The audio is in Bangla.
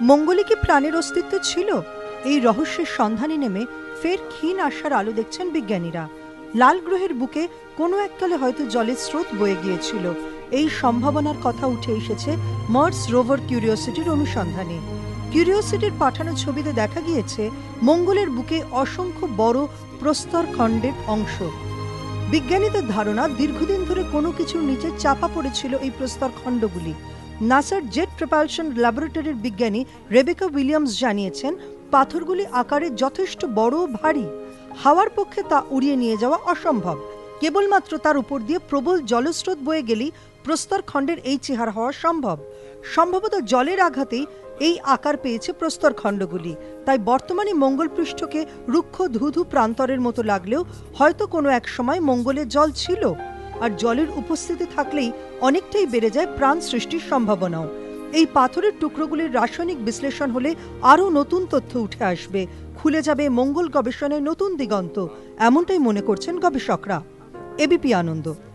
মঙ্গলে কি প্রাণের অস্তিত্ব ছিল? এই রহস্যের সন্ধানে নেমে ফের ক্ষীণ আশার আলো দেখছেন বিজ্ঞানীরা। লাল গ্রহের বুকে কোনো এককালে হয়তো জলের স্রোত বয়ে গিয়েছিল। এই সম্ভাবনার কথা উঠে এসেছে মার্স রোভার কিউরিওসিটির অনুসন্ধানে। কিউরিওসিটির পাঠানো ছবিতে দেখা গিয়েছে মঙ্গলের বুকে অসংখ্য বড় প্রস্তর খণ্ডের অংশ। বিজ্ঞানীদের ধারণা দীর্ঘদিন ধরে কোনো কিছুর নিচে চাপা পড়েছিল এই প্রস্তর খণ্ডগুলি। নাসার জেট প্রপালশন ল্যাবরেটরির বিজ্ঞানী রেবেকা উইলিয়ামস জানিয়েছেন পাথরগুলি আকারে যথেষ্ট বড় ও ভারী। হাওয়ার পক্ষে তা উড়িয়ে নিয়ে যাওয়া অসম্ভব। কেবলমাত্র তার উপর দিয়ে প্রবল জলস্রোত বয়ে গেলেই প্রস্তর খণ্ডের এই চেহারা হওয়া সম্ভব। সম্ভবত জলের আঘাতেই এই আকার পেয়েছে প্রস্তর খণ্ডগুলি। তাই বর্তমানে মঙ্গল পৃষ্ঠকে রুক্ষ ধুধু প্রান্তরের মতো লাগলেও হয়তো কোনো এক সময় মঙ্গলে জল ছিল। আর জলের উপস্থিতি থাকলেই অনেকটাই বেড়ে যায় প্রাণ সৃষ্টির সম্ভাবনাও। এই পাথরের টুকরোগুলির রাসায়নিক বিশ্লেষণ হলে আরও নতুন তথ্য উঠে আসবে, খুলে যাবে মঙ্গল গবেষণায় নতুন দিগন্ত, এমনটাই মনে করছেন গবেষকরা। এবিপি আনন্দ।